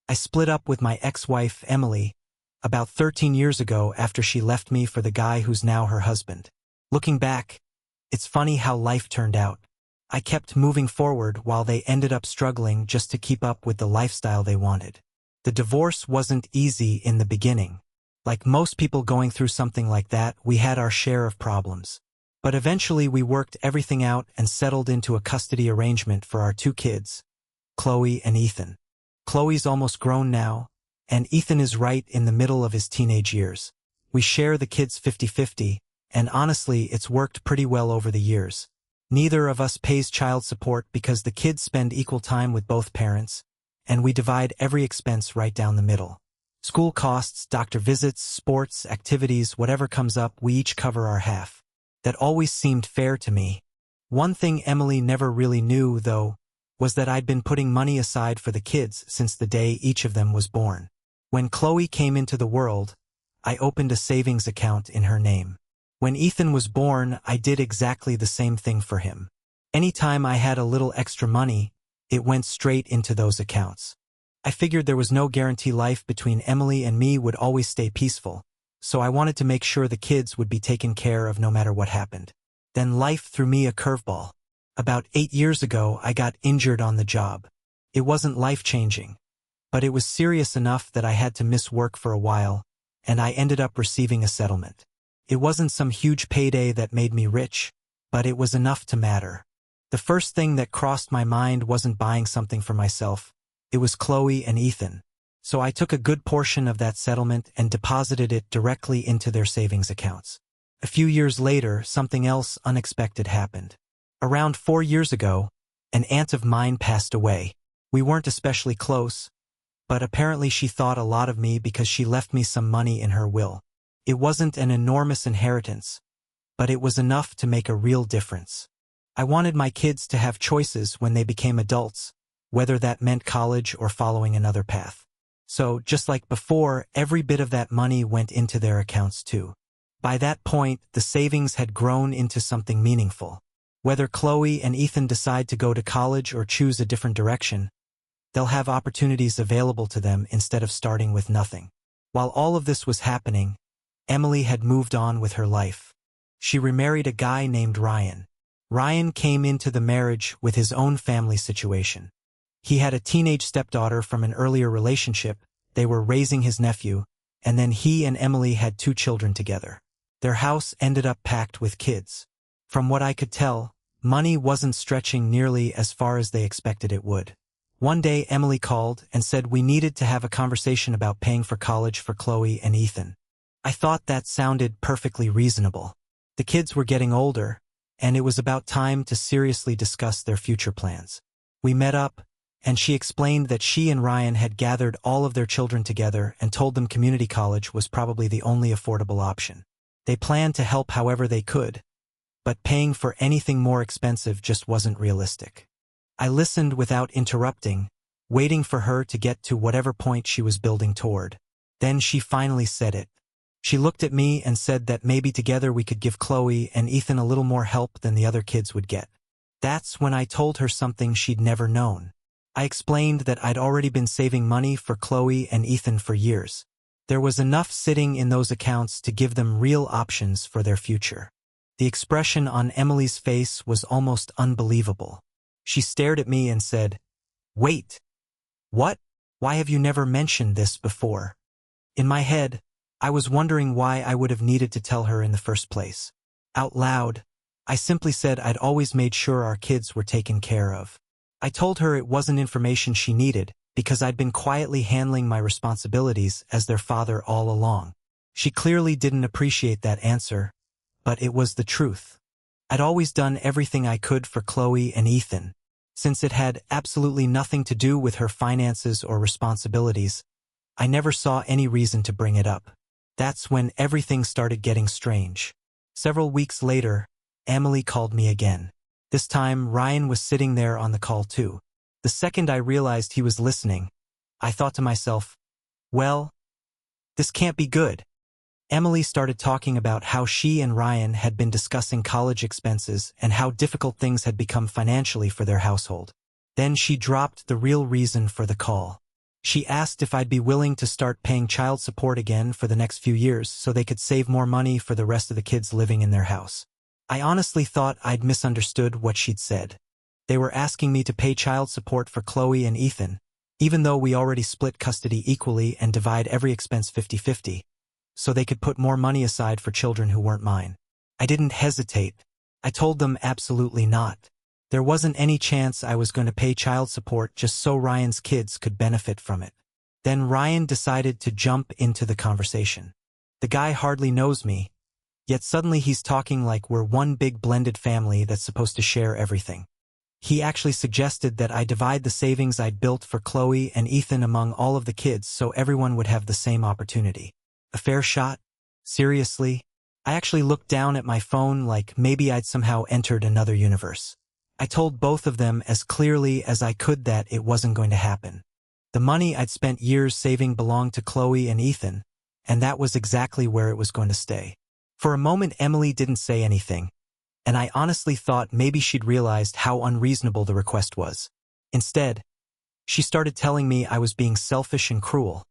I split up with my ex-wife, Emily, about 13 years ago after she left me for the guy who's now her husband. Looking back, it's funny how life turned out. I kept moving forward while they ended up struggling just to keep up with the lifestyle they wanted. The divorce wasn't easy in the beginning. Like most people going through something like that, we had our share of problems. But eventually we worked everything out and settled into a custody arrangement for our 2 kids, Chloe and Ethan. Chloe's almost grown now, and Ethan is right in the middle of his teenage years. We share the kids 50-50, and honestly, it's worked pretty well over the years. Neither of us pays child support because the kids spend equal time with both parents, and we divide every expense right down the middle. School costs, doctor visits, sports, activities, whatever comes up, we each cover our half. That always seemed fair to me. One thing Emily never really knew, though, was that I'd been putting money aside for the kids since the day each of them was born. When Chloe came into the world, I opened a savings account in her name. When Ethan was born, I did exactly the same thing for him. Anytime I had a little extra money, it went straight into those accounts. I figured there was no guarantee life between Emily and me would always stay peaceful, so I wanted to make sure the kids would be taken care of no matter what happened. Then life threw me a curveball. About 8 years ago, I got injured on the job. It wasn't life-changing, but it was serious enough that I had to miss work for a while, and I ended up receiving a settlement. It wasn't some huge payday that made me rich, but it was enough to matter. The first thing that crossed my mind wasn't buying something for myself. It was Chloe and Ethan. So I took a good portion of that settlement and deposited it directly into their savings accounts. A few years later, something else unexpected happened. Around 4 years ago, an aunt of mine passed away. We weren't especially close, but apparently she thought a lot of me because she left me some money in her will. It wasn't an enormous inheritance, but it was enough to make a real difference. I wanted my kids to have choices when they became adults, whether that meant college or following another path. So, just like before, every bit of that money went into their accounts too. By that point, the savings had grown into something meaningful. Whether Chloe and Ethan decide to go to college or choose a different direction, they'll have opportunities available to them instead of starting with nothing. While all of this was happening, Emily had moved on with her life. She remarried a guy named Ryan. Ryan came into the marriage with his own family situation. He had a teenage stepdaughter from an earlier relationship, they were raising his nephew, and then he and Emily had 2 children together. Their house ended up packed with kids. From what I could tell, money wasn't stretching nearly as far as they expected it would. One day Emily called and said we needed to have a conversation about paying for college for Chloe and Ethan. I thought that sounded perfectly reasonable. The kids were getting older, and it was about time to seriously discuss their future plans. We met up, and she explained that she and Ryan had gathered all of their children together and told them community college was probably the only affordable option. They planned to help however they could, but paying for anything more expensive just wasn't realistic. I listened without interrupting, waiting for her to get to whatever point she was building toward. Then she finally said it. She looked at me and said that maybe together we could give Chloe and Ethan a little more help than the other kids would get. That's when I told her something she'd never known. I explained that I'd already been saving money for Chloe and Ethan for years. There was enough sitting in those accounts to give them real options for their future. The expression on Emily's face was almost unbelievable. She stared at me and said, "Wait. What? Why have you never mentioned this before?" In my head, I was wondering why I would have needed to tell her in the first place. Out loud, I simply said I'd always made sure our kids were taken care of. I told her it wasn't information she needed because I'd been quietly handling my responsibilities as their father all along. She clearly didn't appreciate that answer, but it was the truth. I'd always done everything I could for Chloe and Ethan. Since it had absolutely nothing to do with her finances or responsibilities, I never saw any reason to bring it up. That's when everything started getting strange. Several weeks later, Emily called me again. This time, Ryan was sitting there on the call too. The second I realized he was listening, I thought to myself, well, this can't be good. Emily started talking about how she and Ryan had been discussing college expenses and how difficult things had become financially for their household. Then she dropped the real reason for the call. She asked if I'd be willing to start paying child support again for the next few years so they could save more money for the rest of the kids living in their house. I honestly thought I'd misunderstood what she'd said. They were asking me to pay child support for Chloe and Ethan, even though we already split custody equally and divide every expense 50-50, so they could put more money aside for children who weren't mine. I didn't hesitate. I told them absolutely not. There wasn't any chance I was going to pay child support just so Ryan's kids could benefit from it. Then Ryan decided to jump into the conversation. The guy hardly knows me, yet suddenly he's talking like we're one big blended family that's supposed to share everything. He actually suggested that I divide the savings I'd built for Chloe and Ethan among all of the kids so everyone would have the same opportunity. A fair shot? Seriously? I actually looked down at my phone like maybe I'd somehow entered another universe. I told both of them as clearly as I could that it wasn't going to happen. The money I'd spent years saving belonged to Chloe and Ethan, and that was exactly where it was going to stay. For a moment Emily didn't say anything, and I honestly thought maybe she'd realized how unreasonable the request was. Instead, she started telling me I was being selfish and cruel,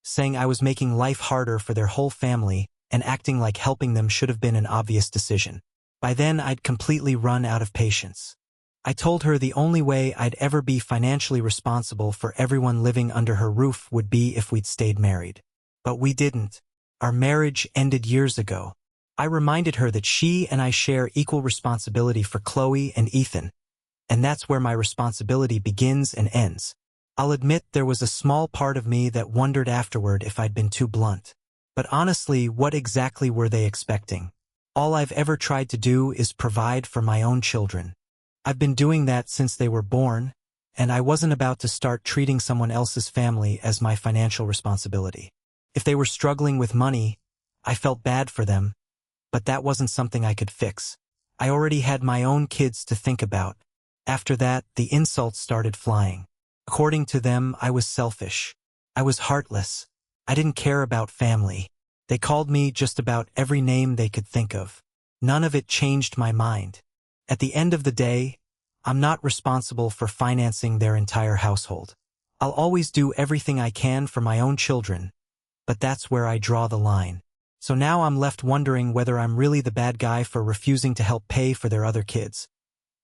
saying I was making life harder for their whole family and acting like helping them should have been an obvious decision. By then I'd completely run out of patience. I told her the only way I'd ever be financially responsible for everyone living under her roof would be if we'd stayed married. But we didn't. Our marriage ended years ago. I reminded her that she and I share equal responsibility for Chloe and Ethan, and that's where my responsibility begins and ends. I'll admit there was a small part of me that wondered afterward if I'd been too blunt. But honestly, what exactly were they expecting? All I've ever tried to do is provide for my own children. I've been doing that since they were born, and I wasn't about to start treating someone else's family as my financial responsibility. If they were struggling with money, I felt bad for them, but that wasn't something I could fix. I already had my own kids to think about. After that, the insults started flying. According to them, I was selfish. I was heartless. I didn't care about family. They called me just about every name they could think of. None of it changed my mind. At the end of the day, I'm not responsible for financing their entire household. I'll always do everything I can for my own children, but that's where I draw the line. So now I'm left wondering whether I'm really the bad guy for refusing to help pay for their other kids,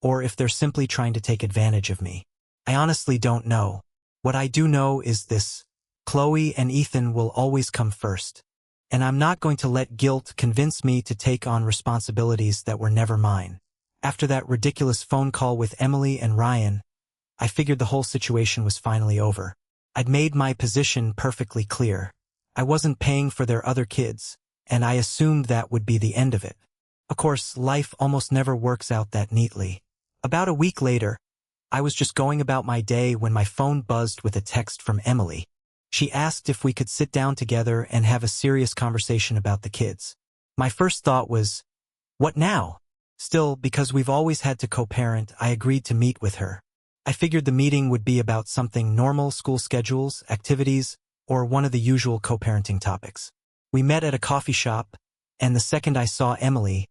or if they're simply trying to take advantage of me. I honestly don't know. What I do know is this: Chloe and Ethan will always come first, and I'm not going to let guilt convince me to take on responsibilities that were never mine. After that ridiculous phone call with Emily and Ryan, I figured the whole situation was finally over. I'd made my position perfectly clear. I wasn't paying for their other kids, and I assumed that would be the end of it. Of course, life almost never works out that neatly. About a week later, I was just going about my day when my phone buzzed with a text from Emily. She asked if we could sit down together and have a serious conversation about the kids. My first thought was, what now? Still, because we've always had to co-parent, I agreed to meet with her. I figured the meeting would be about something normal: school schedules, activities, or one of the usual co-parenting topics. We met at a coffee shop, and the second I saw Emily,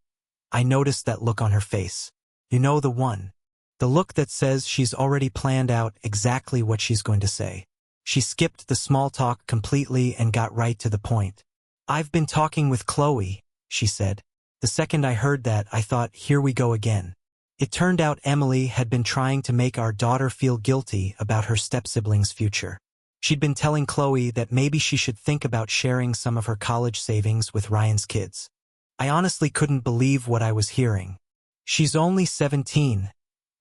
I noticed that look on her face. You know, the one. The look that says she's already planned out exactly what she's going to say. She skipped the small talk completely and got right to the point. "I've been talking with Chloe," she said. The second I heard that, I thought, here we go again. It turned out Emily had been trying to make our daughter feel guilty about her step-sibling's future. She'd been telling Chloe that maybe she should think about sharing some of her college savings with Ryan's kids. I honestly couldn't believe what I was hearing. "She's only 17,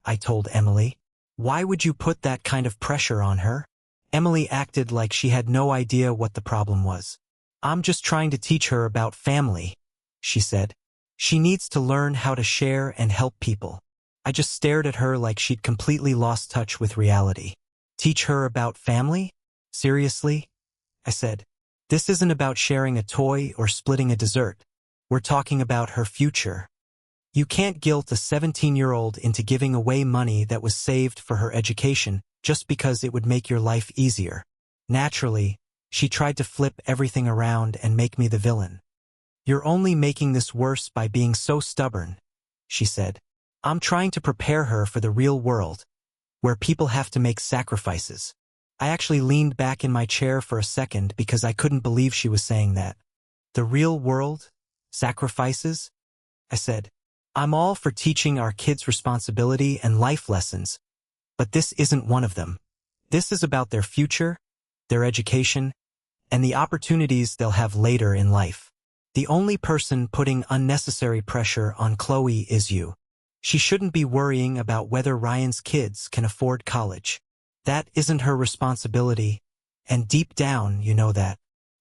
I told Emily. "Why would you put that kind of pressure on her?" Emily acted like she had no idea what the problem was. "I'm just trying to teach her about family," she said. "She needs to learn how to share and help people." I just stared at her like she'd completely lost touch with reality. "Teach her about family? Seriously?" I said. "This isn't about sharing a toy or splitting a dessert. We're talking about her future. You can't guilt a 17-year-old into giving away money that was saved for her education just because it would make your life easier." Naturally, she tried to flip everything around and make me the villain. "You're only making this worse by being so stubborn," she said. "I'm trying to prepare her for the real world, where people have to make sacrifices. I actually leaned back in my chair for a second because I couldn't believe she was saying that. The real world? Sacrifices? I said. I'm all for teaching our kids responsibility and life lessons, but this isn't one of them. This is about their future, their education, and the opportunities they'll have later in life. The only person putting unnecessary pressure on Chloe is you. She shouldn't be worrying about whether Ryan's kids can afford college. That isn't her responsibility, and deep down you know that.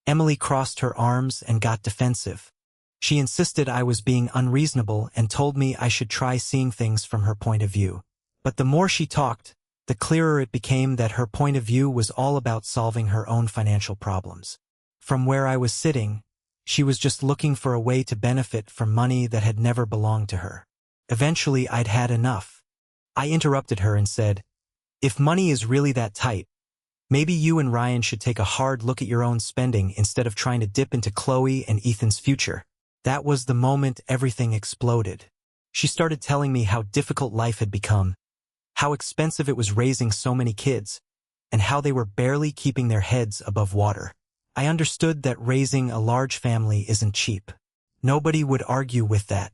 Emily crossed her arms and got defensive. She insisted I was being unreasonable and told me I should try seeing things from her point of view. But the more she talked, the clearer it became that her point of view was all about solving her own financial problems. From where I was sitting, she was just looking for a way to benefit from money that had never belonged to her. Eventually, I'd had enough. I interrupted her and said, "If money is really that tight, maybe you and Ryan should take a hard look at your own spending instead of trying to dip into Chloe and Ethan's future." That was the moment everything exploded. She started telling me how difficult life had become, how expensive it was raising so many kids, and how they were barely keeping their heads above water. I understood that raising a large family isn't cheap. Nobody would argue with that.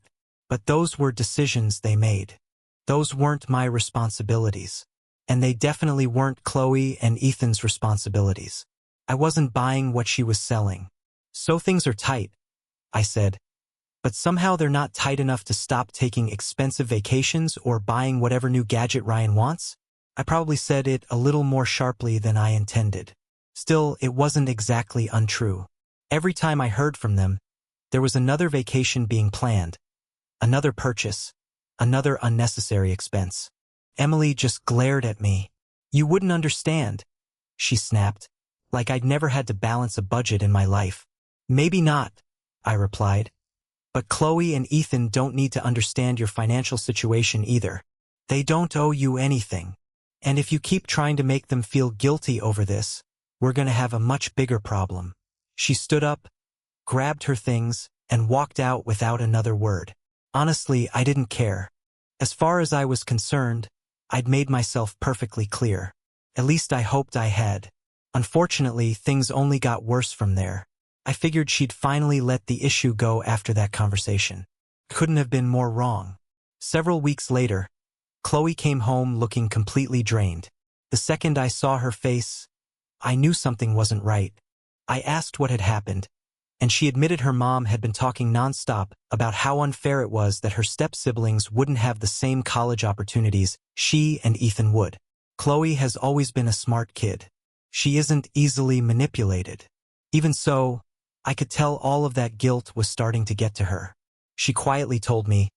But those were decisions they made. Those weren't my responsibilities. And they definitely weren't Chloe and Ethan's responsibilities. I wasn't buying what she was selling. "So things are tight," I said. "But somehow they're not tight enough to stop taking expensive vacations or buying whatever new gadget Ryan wants?" I probably said it a little more sharply than I intended. Still, it wasn't exactly untrue. Every time I heard from them, there was another vacation being planned, another purchase, another unnecessary expense. Emily just glared at me. "You wouldn't understand," she snapped, like I'd never had to balance a budget in my life. "Maybe not," I replied. "But Chloe and Ethan don't need to understand your financial situation either. They don't owe you anything. And if you keep trying to make them feel guilty over this, we're going to have a much bigger problem." She stood up, grabbed her things, and walked out without another word. Honestly, I didn't care. As far as I was concerned, I'd made myself perfectly clear. At least I hoped I had. Unfortunately, things only got worse from there. I figured she'd finally let the issue go after that conversation. Couldn't have been more wrong. Several weeks later, Chloe came home looking completely drained. The second I saw her face, I knew something wasn't right. I asked what had happened, and she admitted her mom had been talking nonstop about how unfair it was that her step-siblings wouldn't have the same college opportunities she and Ethan would. Chloe has always been a smart kid. She isn't easily manipulated. Even so, I could tell all of that guilt was starting to get to her. She quietly told me,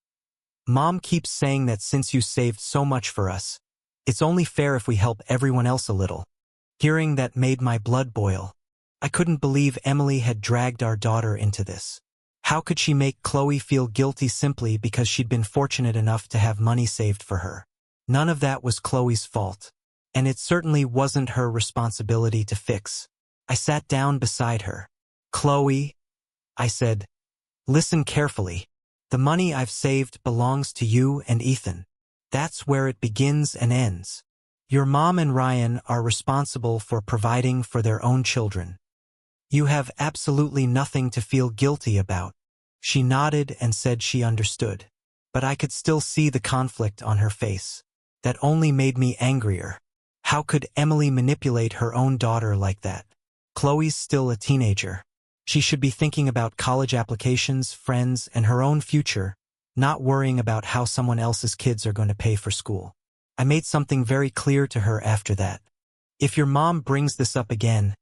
"Mom keeps saying that since you saved so much for us, it's only fair if we help everyone else a little." Hearing that made my blood boil. I couldn't believe Emily had dragged our daughter into this. How could she make Chloe feel guilty simply because she'd been fortunate enough to have money saved for her? None of that was Chloe's fault, and it certainly wasn't her responsibility to fix. I sat down beside her. "Chloe," I said, "listen carefully. The money I've saved belongs to you and Ethan. That's where it begins and ends. Your mom and Ryan are responsible for providing for their own children. You have absolutely nothing to feel guilty about." She nodded and said she understood. But I could still see the conflict on her face. That only made me angrier. How could Emily manipulate her own daughter like that? Chloe's still a teenager. She should be thinking about college applications, friends, and her own future, not worrying about how someone else's kids are going to pay for school. I made something very clear to her after that. "If your mom brings this up again,"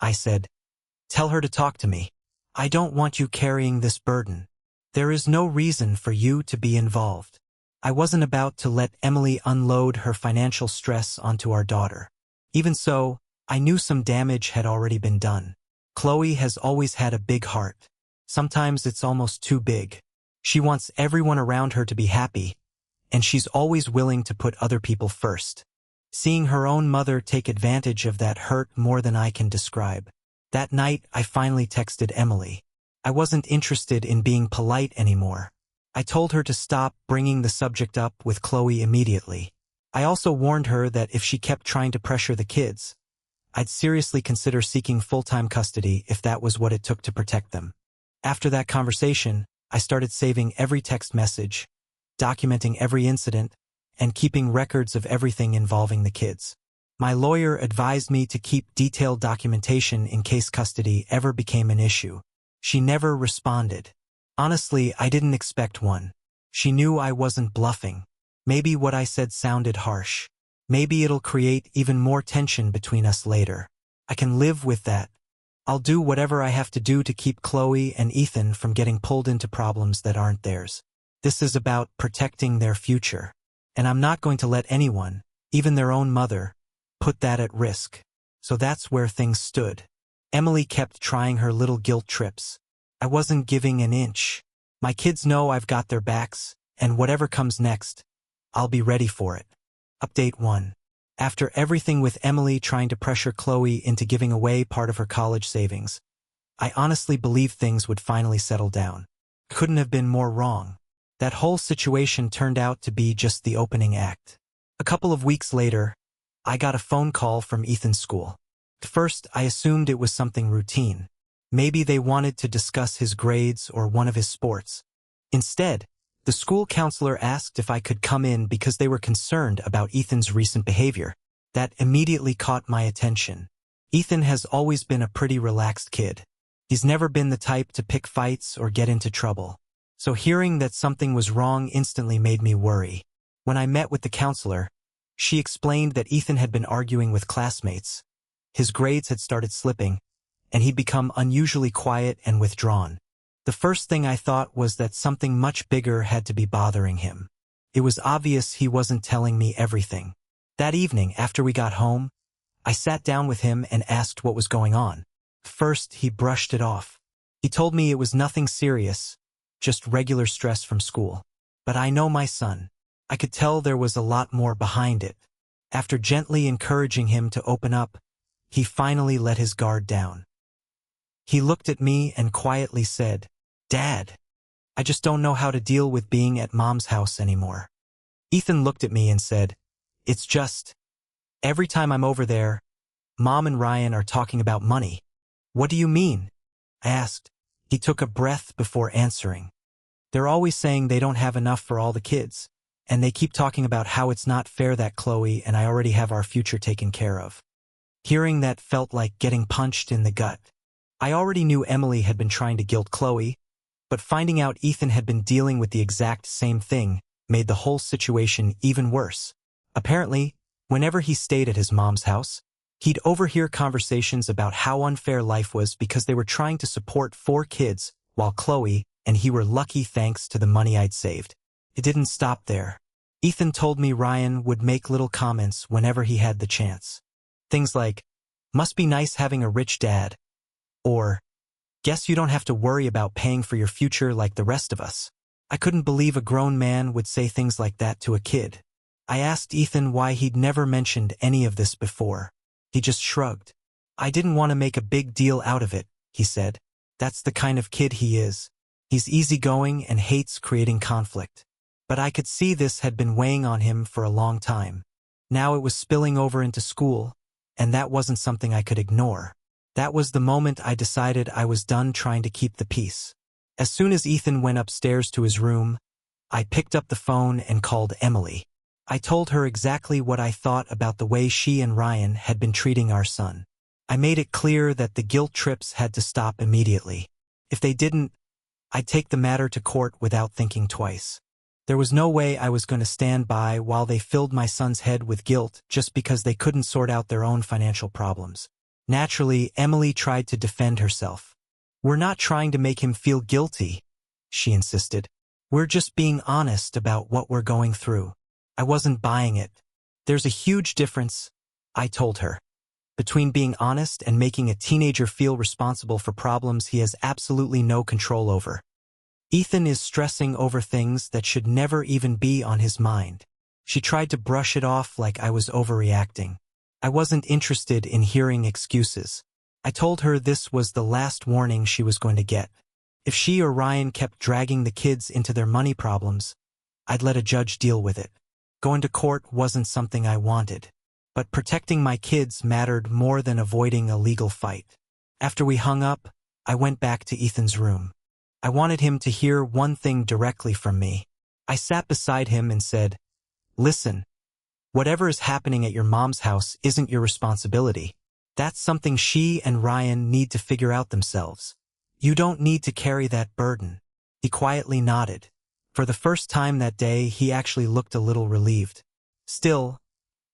I said, "tell her to talk to me. I don't want you carrying this burden. There is no reason for you to be involved." I wasn't about to let Emily unload her financial stress onto our daughter. Even so, I knew some damage had already been done. Chloe has always had a big heart. Sometimes it's almost too big. She wants everyone around her to be happy, and she's always willing to put other people first. Seeing her own mother take advantage of that hurt more than I can describe. That night, I finally texted Emily. I wasn't interested in being polite anymore. I told her to stop bringing the subject up with Chloe immediately. I also warned her that if she kept trying to pressure the kids, I'd seriously consider seeking full-time custody if that was what it took to protect them. After that conversation, I started saving every text message, documenting every incident, and keeping records of everything involving the kids. My lawyer advised me to keep detailed documentation in case custody ever became an issue. She never responded. Honestly, I didn't expect one. She knew I wasn't bluffing. Maybe what I said sounded harsh. Maybe it'll create even more tension between us later. I can live with that. I'll do whatever I have to do to keep Chloe and Ethan from getting pulled into problems that aren't theirs. This is about protecting their future. And I'm not going to let anyone, even their own mother, put that at risk. So that's where things stood. Emily kept trying her little guilt trips. I wasn't giving an inch. My kids know I've got their backs, and whatever comes next, I'll be ready for it. Update 1. After everything with Emily trying to pressure Chloe into giving away part of her college savings, I honestly believed things would finally settle down. Couldn't have been more wrong. That whole situation turned out to be just the opening act. A couple of weeks later, I got a phone call from Ethan's school. At first, I assumed it was something routine. Maybe they wanted to discuss his grades or one of his sports. Instead, the school counselor asked if I could come in because they were concerned about Ethan's recent behavior. That immediately caught my attention. Ethan has always been a pretty relaxed kid. He's never been the type to pick fights or get into trouble. So hearing that something was wrong instantly made me worry. When I met with the counselor, she explained that Ethan had been arguing with classmates. His grades had started slipping, and he'd become unusually quiet and withdrawn. The first thing I thought was that something much bigger had to be bothering him. It was obvious he wasn't telling me everything. That evening, after we got home, I sat down with him and asked what was going on. First, he brushed it off. He told me it was nothing serious, just regular stress from school. But I know my son. I could tell there was a lot more behind it. After gently encouraging him to open up, he finally let his guard down. He looked at me and quietly said, "Dad, I just don't know how to deal with being at Mom's house anymore." Ethan looked at me and said, "It's just, every time I'm over there, Mom and Ryan are talking about money." "What do you mean?" I asked. He took a breath before answering. "They're always saying they don't have enough for all the kids, and they keep talking about how it's not fair that Chloe and I already have our future taken care of." Hearing that felt like getting punched in the gut. I already knew Emily had been trying to guilt Chloe, but finding out Ethan had been dealing with the exact same thing made the whole situation even worse. Apparently, whenever he stayed at his mom's house, he'd overhear conversations about how unfair life was because they were trying to support 4 kids while Chloe and he were lucky thanks to the money I'd saved. It didn't stop there. Ethan told me Ryan would make little comments whenever he had the chance. Things like, "Must be nice having a rich dad," or, "Guess you don't have to worry about paying for your future like the rest of us." I couldn't believe a grown man would say things like that to a kid. I asked Ethan why he'd never mentioned any of this before. He just shrugged. "I didn't want to make a big deal out of it," he said. "That's the kind of kid he is. He's easygoing and hates creating conflict." But I could see this had been weighing on him for a long time. Now it was spilling over into school, and that wasn't something I could ignore. That was the moment I decided I was done trying to keep the peace. As soon as Ethan went upstairs to his room, I picked up the phone and called Emily. I told her exactly what I thought about the way she and Ryan had been treating our son. I made it clear that the guilt trips had to stop immediately. If they didn't, I'd take the matter to court without thinking twice. There was no way I was going to stand by while they filled my son's head with guilt just because they couldn't sort out their own financial problems. Naturally, Emily tried to defend herself. "We're not trying to make him feel guilty," she insisted. "We're just being honest about what we're going through." I wasn't buying it. "There's a huge difference," I told her, "between being honest and making a teenager feel responsible for problems he has absolutely no control over. Ethan is stressing over things that should never even be on his mind." She tried to brush it off like I was overreacting. I wasn't interested in hearing excuses. I told her this was the last warning she was going to get. If she or Ryan kept dragging the kids into their money problems, I'd let a judge deal with it. Going to court wasn't something I wanted. but protecting my kids mattered more than avoiding a legal fight. After we hung up, I went back to Ethan's room. I wanted him to hear one thing directly from me. I sat beside him and said, "Listen, whatever is happening at your mom's house isn't your responsibility. That's something she and Ryan need to figure out themselves. You don't need to carry that burden." He quietly nodded. For the first time that day, he actually looked a little relieved. Still,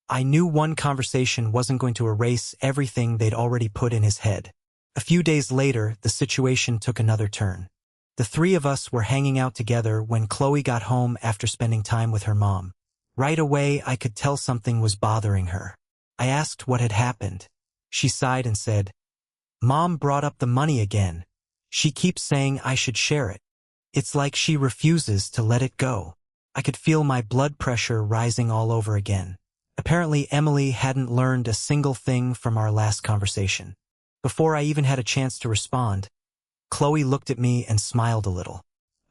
I knew one conversation wasn't going to erase everything they'd already put in his head. A few days later, the situation took another turn. The three of us were hanging out together when Chloe got home after spending time with her mom. Right away, I could tell something was bothering her. I asked what had happened. She sighed and said, "Mom brought up the money again. She keeps saying I should share it. It's like she refuses to let it go." I could feel my blood pressure rising all over again. Apparently, Emily hadn't learned a single thing from our last conversation. Before I even had a chance to respond, Chloe looked at me and smiled a little.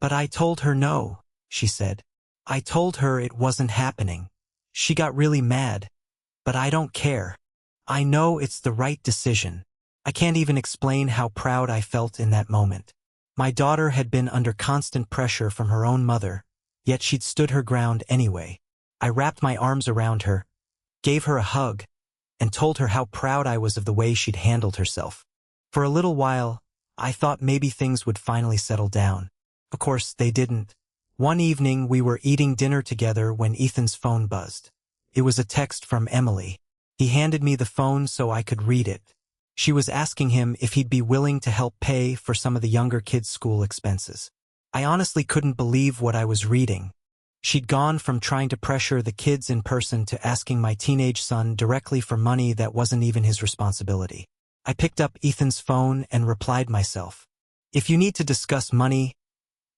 "But I told her no," she said. "I told her it wasn't happening. She got really mad. But I don't care. I know it's the right decision." I can't even explain how proud I felt in that moment. My daughter had been under constant pressure from her own mother, yet she'd stood her ground anyway. I wrapped my arms around her, gave her a hug, and told her how proud I was of the way she'd handled herself. For a little while, I thought maybe things would finally settle down. Of course, they didn't. One evening, we were eating dinner together when Ethan's phone buzzed. It was a text from Emily. He handed me the phone so I could read it. She was asking him if he'd be willing to help pay for some of the younger kids' school expenses. I honestly couldn't believe what I was reading. She'd gone from trying to pressure the kids in person to asking my teenage son directly for money that wasn't even his responsibility. I picked up Ethan's phone and replied myself. "If you need to discuss money,"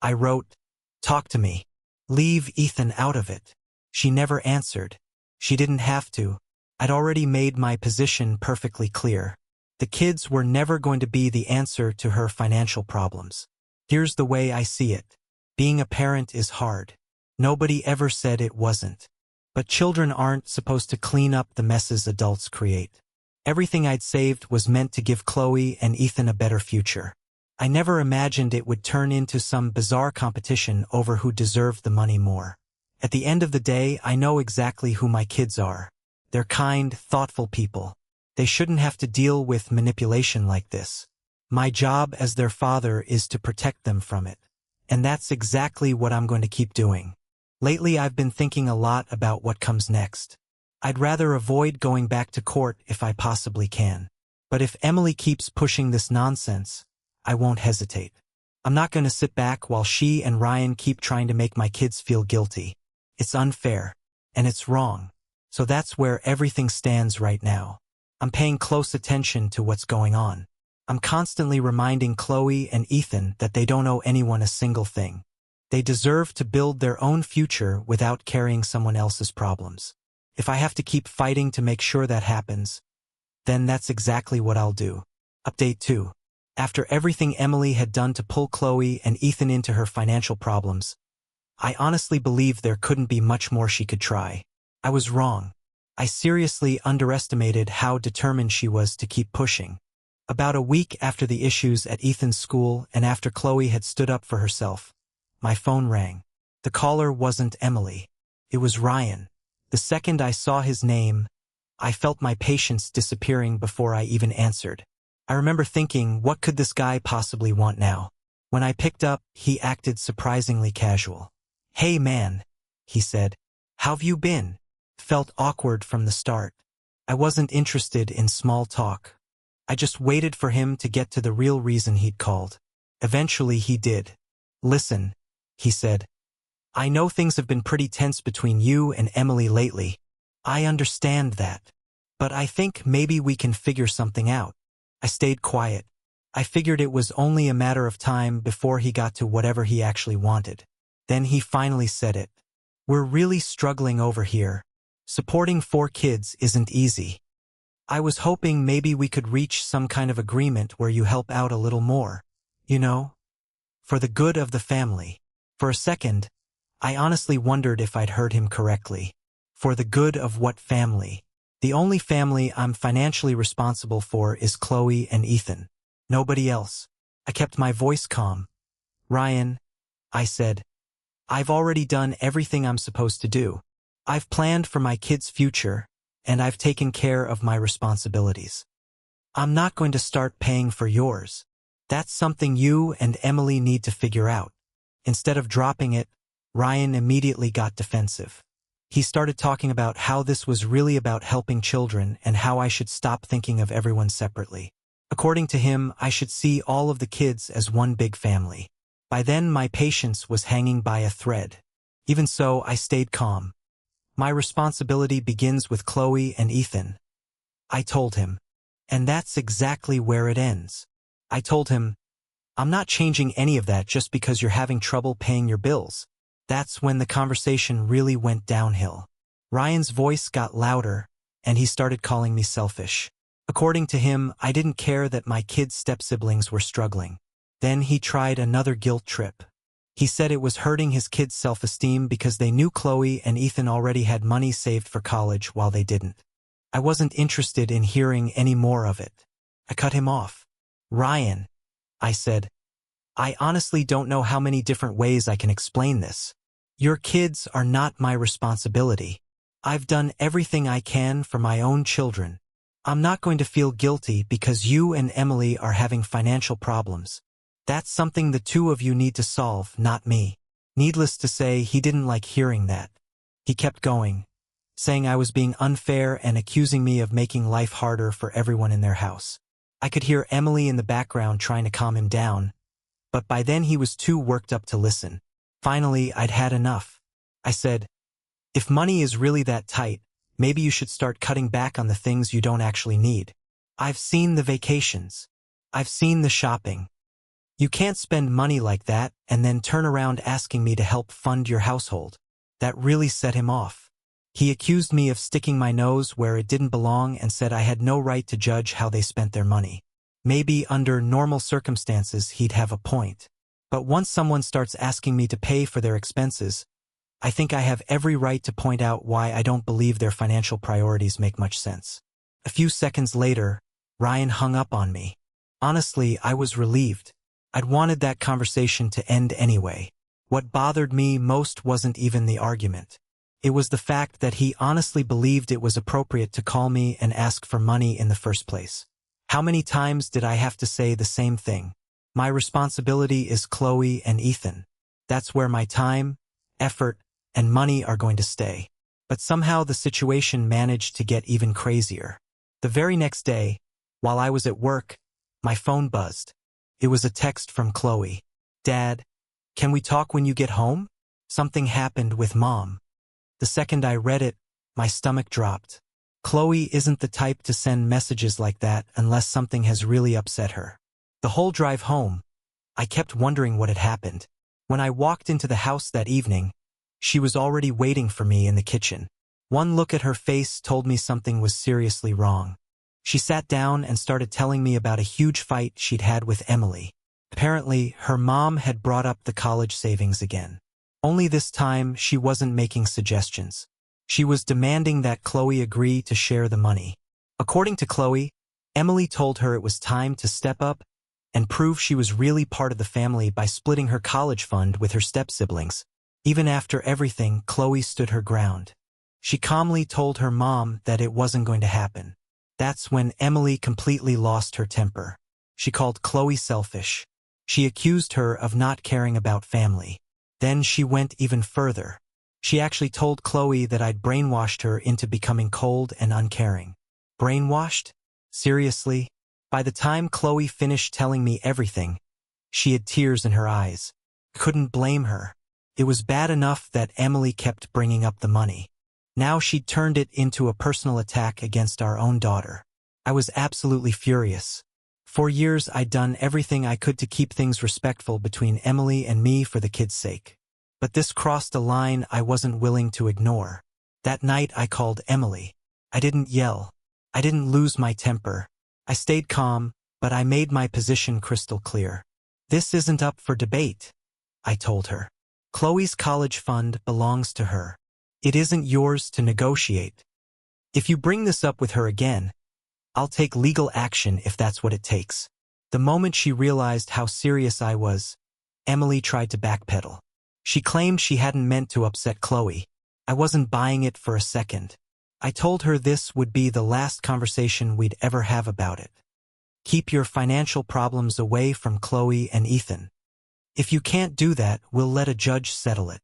I wrote, "talk to me. Leave Ethan out of it." She never answered. She didn't have to. I'd already made my position perfectly clear. The kids were never going to be the answer to her financial problems. Here's the way I see it. Being a parent is hard. Nobody ever said it wasn't. But children aren't supposed to clean up the messes adults create. Everything I'd saved was meant to give Chloe and Ethan a better future. I never imagined it would turn into some bizarre competition over who deserved the money more. At the end of the day, I know exactly who my kids are. They're kind, thoughtful people. They shouldn't have to deal with manipulation like this. My job as their father is to protect them from it. And that's exactly what I'm going to keep doing. Lately, I've been thinking a lot about what comes next. I'd rather avoid going back to court if I possibly can. But if Emily keeps pushing this nonsense, I won't hesitate. I'm not going to sit back while she and Ryan keep trying to make my kids feel guilty. It's unfair. And it's wrong. So that's where everything stands right now. I'm paying close attention to what's going on. I'm constantly reminding Chloe and Ethan that they don't owe anyone a single thing. They deserve to build their own future without carrying someone else's problems. If I have to keep fighting to make sure that happens, then that's exactly what I'll do. Update 2. After everything Emily had done to pull Chloe and Ethan into her financial problems, I honestly believed there couldn't be much more she could try. I was wrong. I seriously underestimated how determined she was to keep pushing. About a week after the issues at Ethan's school and after Chloe had stood up for herself, my phone rang. The caller wasn't Emily. It was Ryan. The second I saw his name, I felt my patience disappearing before I even answered. I remember thinking, what could this guy possibly want now? When I picked up, he acted surprisingly casual. "Hey man," he said. "How've you been?" Felt awkward from the start. I wasn't interested in small talk. I just waited for him to get to the real reason he'd called. Eventually he did. "Listen," he said. "I know things have been pretty tense between you and Emily lately. I understand that. But I think maybe we can figure something out." I stayed quiet. I figured it was only a matter of time before he got to whatever he actually wanted. Then he finally said it. "We're really struggling over here. Supporting 4 kids isn't easy. I was hoping maybe we could reach some kind of agreement where you help out a little more. You know? For the good of the family." For a second, I honestly wondered if I'd heard him correctly. For the good of what family? The only family I'm financially responsible for is Chloe and Ethan. Nobody else. I kept my voice calm. Ryan, I said, I've already done everything I'm supposed to do. I've planned for my kids' future, and I've taken care of my responsibilities. I'm not going to start paying for yours. That's something you and Emily need to figure out. Instead of dropping it, Ryan immediately got defensive. He started talking about how this was really about helping children and how I should stop thinking of everyone separately. According to him, I should see all of the kids as one big family. By then, my patience was hanging by a thread. Even so, I stayed calm. My responsibility begins with Chloe and Ethan, I told him. And that's exactly where it ends. I told him, I'm not changing any of that just because you're having trouble paying your bills. That's when the conversation really went downhill. Ryan's voice got louder, and he started calling me selfish. According to him, I didn't care that my kids' step-siblings were struggling. Then he tried another guilt trip. He said it was hurting his kids' self-esteem because they knew Chloe and Ethan already had money saved for college while they didn't. I wasn't interested in hearing any more of it. I cut him off. Ryan, I said, I honestly don't know how many different ways I can explain this. Your kids are not my responsibility. I've done everything I can for my own children. I'm not going to feel guilty because you and Emily are having financial problems. That's something the two of you need to solve, not me. Needless to say, he didn't like hearing that. He kept going, saying I was being unfair and accusing me of making life harder for everyone in their house. I could hear Emily in the background trying to calm him down, but by then he was too worked up to listen. Finally, I'd had enough. I said, if money is really that tight, maybe you should start cutting back on the things you don't actually need. I've seen the vacations. I've seen the shopping. You can't spend money like that and then turn around asking me to help fund your household. That really set him off. He accused me of sticking my nose where it didn't belong and said I had no right to judge how they spent their money. Maybe under normal circumstances he'd have a point. But once someone starts asking me to pay for their expenses, I think I have every right to point out why I don't believe their financial priorities make much sense. A few seconds later, Ryan hung up on me. Honestly, I was relieved. I'd wanted that conversation to end anyway. What bothered me most wasn't even the argument. It was the fact that he honestly believed it was appropriate to call me and ask for money in the first place. How many times did I have to say the same thing? My responsibility is Chloe and Ethan. That's where my time, effort, and money are going to stay. But somehow the situation managed to get even crazier. The very next day, while I was at work, my phone buzzed. It was a text from Chloe. Dad, can we talk when you get home? Something happened with Mom. The second I read it, my stomach dropped. Chloe isn't the type to send messages like that unless something has really upset her. The whole drive home, I kept wondering what had happened. When I walked into the house that evening, she was already waiting for me in the kitchen. One look at her face told me something was seriously wrong. She sat down and started telling me about a huge fight she'd had with Emily. Apparently, her mom had brought up the college savings again. Only this time, she wasn't making suggestions. She was demanding that Chloe agree to share the money. According to Chloe, Emily told her it was time to step up and prove she was really part of the family by splitting her college fund with her step-siblings. Even after everything, Chloe stood her ground. She calmly told her mom that it wasn't going to happen. That's when Emily completely lost her temper. She called Chloe selfish. She accused her of not caring about family. Then she went even further. She actually told Chloe that I'd brainwashed her into becoming cold and uncaring. Brainwashed? Seriously? By the time Chloe finished telling me everything, she had tears in her eyes. Couldn't blame her. It was bad enough that Emily kept bringing up the money. Now she'd turned it into a personal attack against our own daughter. I was absolutely furious. For years I'd done everything I could to keep things respectful between Emily and me for the kids' sake. But this crossed a line I wasn't willing to ignore. That night I called Emily. I didn't yell. I didn't lose my temper. I stayed calm, but I made my position crystal clear. This isn't up for debate, I told her. Chloe's college fund belongs to her. It isn't yours to negotiate. If you bring this up with her again, I'll take legal action if that's what it takes. The moment she realized how serious I was, Emily tried to backpedal. She claimed she hadn't meant to upset Chloe. I wasn't buying it for a second. I told her this would be the last conversation we'd ever have about it. Keep your financial problems away from Chloe and Ethan. If you can't do that, we'll let a judge settle it.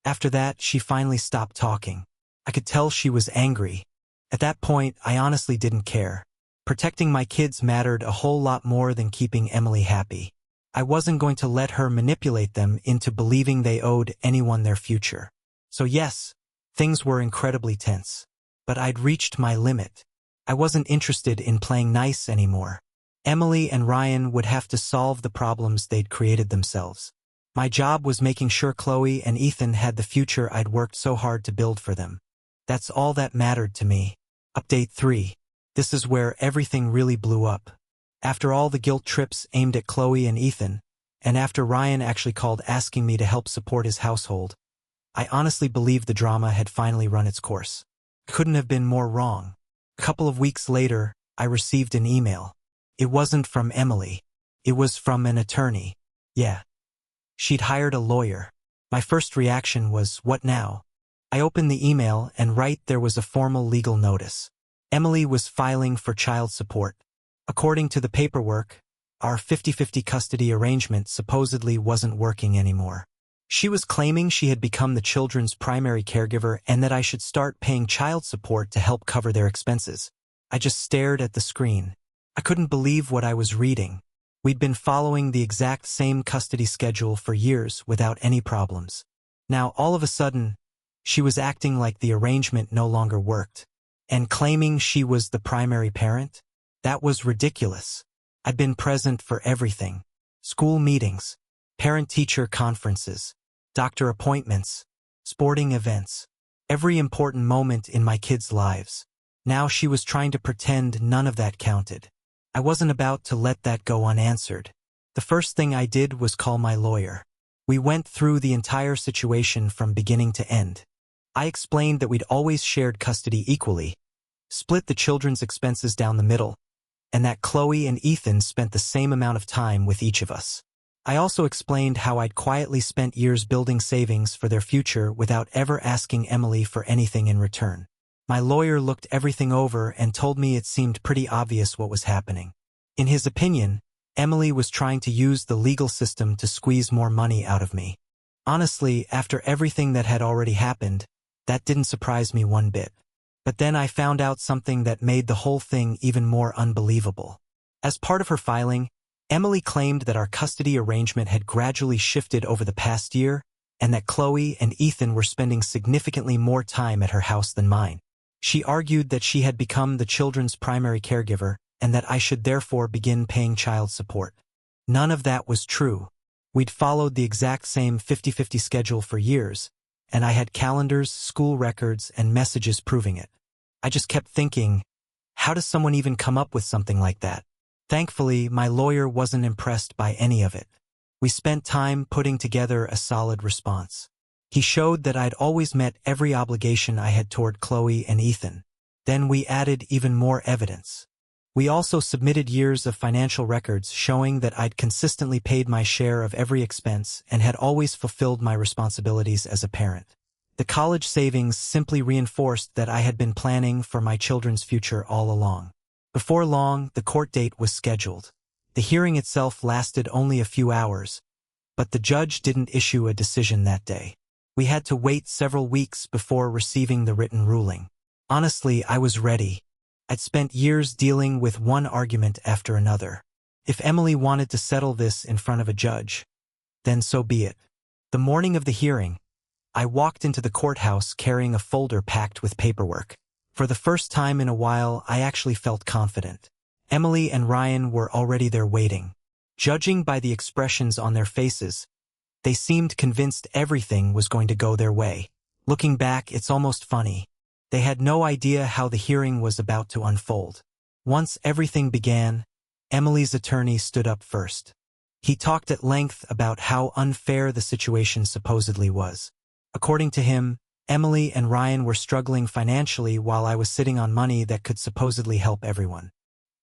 After that, she finally stopped talking. I could tell she was angry. At that point, I honestly didn't care. Protecting my kids mattered a whole lot more than keeping Emily happy. I wasn't going to let her manipulate them into believing they owed anyone their future. So yes, things were incredibly tense. But I'd reached my limit. I wasn't interested in playing nice anymore. Emily and Ryan would have to solve the problems they'd created themselves. My job was making sure Chloe and Ethan had the future I'd worked so hard to build for them. That's all that mattered to me. Update 3. This is where everything really blew up. After all the guilt trips aimed at Chloe and Ethan, and after Ryan actually called asking me to help support his household, I honestly believed the drama had finally run its course. Couldn't have been more wrong. A couple of weeks later, I received an email. It wasn't from Emily. It was from an attorney. Yeah. She'd hired a lawyer. My first reaction was, what now? I opened the email and right there was a formal legal notice. Emily was filing for child support. According to the paperwork, our 50-50 custody arrangement supposedly wasn't working anymore. She was claiming she had become the children's primary caregiver and that I should start paying child support to help cover their expenses. I just stared at the screen. I couldn't believe what I was reading. We'd been following the exact same custody schedule for years without any problems. Now, all of a sudden, she was acting like the arrangement no longer worked, and claiming she was the primary parent? That was ridiculous. I'd been present for everything. School meetings, parent-teacher conferences, doctor appointments, sporting events, every important moment in my kids' lives. Now she was trying to pretend none of that counted. I wasn't about to let that go unanswered. The first thing I did was call my lawyer. We went through the entire situation from beginning to end. I explained that we'd always shared custody equally, split the children's expenses down the middle, and that Chloe and Ethan spent the same amount of time with each of us. I also explained how I'd quietly spent years building savings for their future without ever asking Emily for anything in return. My lawyer looked everything over and told me it seemed pretty obvious what was happening. In his opinion, Emily was trying to use the legal system to squeeze more money out of me. Honestly, after everything that had already happened, that didn't surprise me one bit. But then I found out something that made the whole thing even more unbelievable. As part of her filing, Emily claimed that our custody arrangement had gradually shifted over the past year, and that Chloe and Ethan were spending significantly more time at her house than mine. She argued that she had become the children's primary caregiver and that I should therefore begin paying child support. None of that was true. We'd followed the exact same 50-50 schedule for years, and I had calendars, school records, and messages proving it. I just kept thinking, how does someone even come up with something like that? Thankfully, my lawyer wasn't impressed by any of it. We spent time putting together a solid response. He showed that I'd always met every obligation I had toward Chloe and Ethan. Then we added even more evidence. We also submitted years of financial records showing that I'd consistently paid my share of every expense and had always fulfilled my responsibilities as a parent. The college savings simply reinforced that I had been planning for my children's future all along. Before long, the court date was scheduled. The hearing itself lasted only a few hours, but the judge didn't issue a decision that day. We had to wait several weeks before receiving the written ruling. Honestly, I was ready. I'd spent years dealing with one argument after another. If Emily wanted to settle this in front of a judge, then so be it. The morning of the hearing, I walked into the courthouse carrying a folder packed with paperwork. For the first time in a while, I actually felt confident. Emily and Ryan were already there waiting. Judging by the expressions on their faces, they seemed convinced everything was going to go their way. Looking back, it's almost funny. They had no idea how the hearing was about to unfold. Once everything began, Emily's attorney stood up first. He talked at length about how unfair the situation supposedly was. According to him, Emily and Ryan were struggling financially while I was sitting on money that could supposedly help everyone.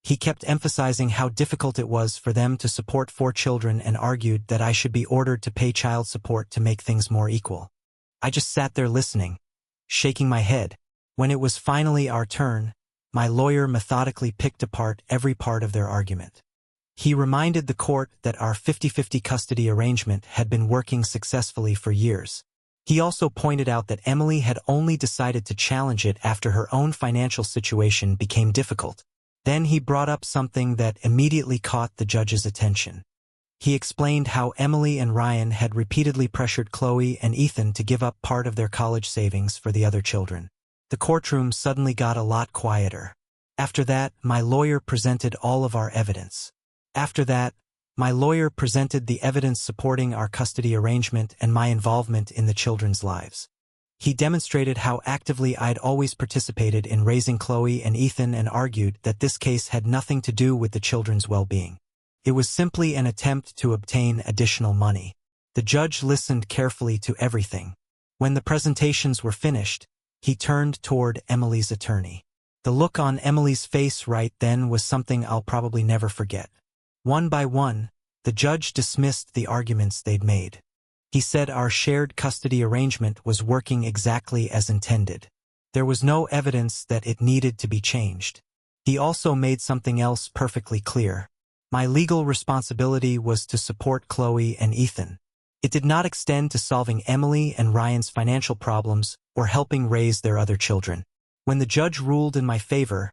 He kept emphasizing how difficult it was for them to support 4 children and argued that I should be ordered to pay child support to make things more equal. I just sat there listening, shaking my head. When it was finally our turn, my lawyer methodically picked apart every part of their argument. He reminded the court that our 50-50 custody arrangement had been working successfully for years. He also pointed out that Emily had only decided to challenge it after her own financial situation became difficult. Then he brought up something that immediately caught the judge's attention. He explained how Emily and Ryan had repeatedly pressured Chloe and Ethan to give up part of their college savings for the other children. The courtroom suddenly got a lot quieter. After that, my lawyer presented all of our evidence. The evidence supporting our custody arrangement and my involvement in the children's lives. He demonstrated how actively I'd always participated in raising Chloe and Ethan and argued that this case had nothing to do with the children's well-being. It was simply an attempt to obtain additional money. The judge listened carefully to everything. When the presentations were finished, he turned toward Emily's attorney. The look on Emily's face right then was something I'll probably never forget. One by one, the judge dismissed the arguments they'd made. He said our shared custody arrangement was working exactly as intended. There was no evidence that it needed to be changed. He also made something else perfectly clear. My legal responsibility was to support Chloe and Ethan. It did not extend to solving Emily and Ryan's financial problems or helping raise their other children. When the judge ruled in my favor,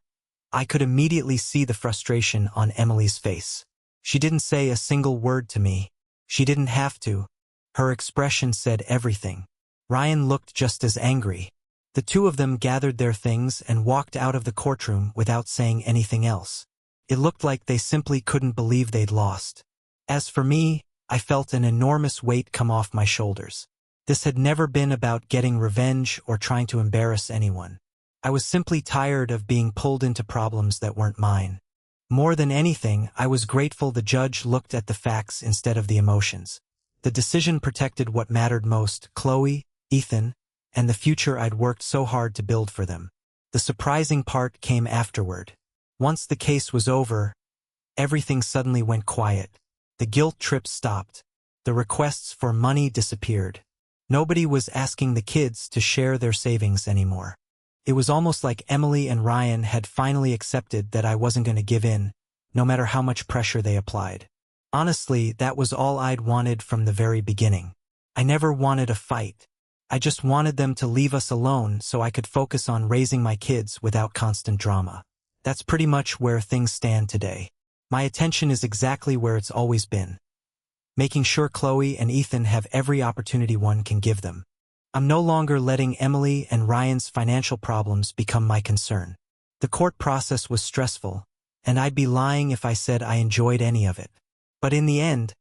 I could immediately see the frustration on Emily's face. She didn't say a single word to me. She didn't have to. Her expression said everything. Ryan looked just as angry. The two of them gathered their things and walked out of the courtroom without saying anything else. It looked like they simply couldn't believe they'd lost. As for me, I felt an enormous weight come off my shoulders. This had never been about getting revenge or trying to embarrass anyone. I was simply tired of being pulled into problems that weren't mine. More than anything, I was grateful the judge looked at the facts instead of the emotions. The decision protected what mattered most: Chloe, Ethan, and the future I'd worked so hard to build for them. The surprising part came afterward. Once the case was over, everything suddenly went quiet. The guilt trip stopped. The requests for money disappeared. Nobody was asking the kids to share their savings anymore. It was almost like Emily and Ryan had finally accepted that I wasn't going to give in, no matter how much pressure they applied. Honestly, that was all I'd wanted from the very beginning. I never wanted a fight. I just wanted them to leave us alone so I could focus on raising my kids without constant drama. That's pretty much where things stand today. My attention is exactly where it's always been. Making sure Chloe and Ethan have every opportunity one can give them. I'm no longer letting Emily and Ryan's financial problems become my concern. The court process was stressful, and I'd be lying if I said I enjoyed any of it. But in the end,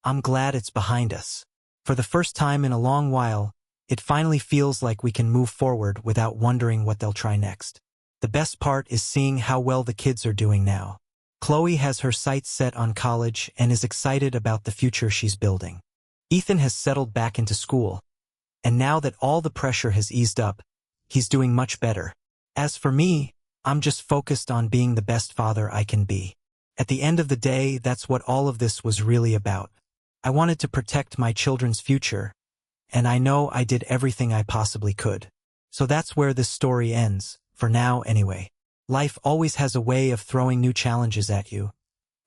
I'm glad it's behind us. For the first time in a long while, it finally feels like we can move forward without wondering what they'll try next. The best part is seeing how well the kids are doing now. Chloe has her sights set on college and is excited about the future she's building. Ethan has settled back into school, and now that all the pressure has eased up, he's doing much better. As for me, I'm just focused on being the best father I can be. At the end of the day, that's what all of this was really about. I wanted to protect my children's future, and I know I did everything I possibly could. So that's where this story ends, for now anyway. Life always has a way of throwing new challenges at you,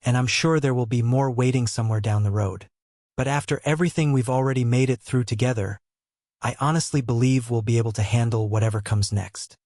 and I'm sure there will be more waiting somewhere down the road. But after everything we've already made it through together, I honestly believe we'll be able to handle whatever comes next.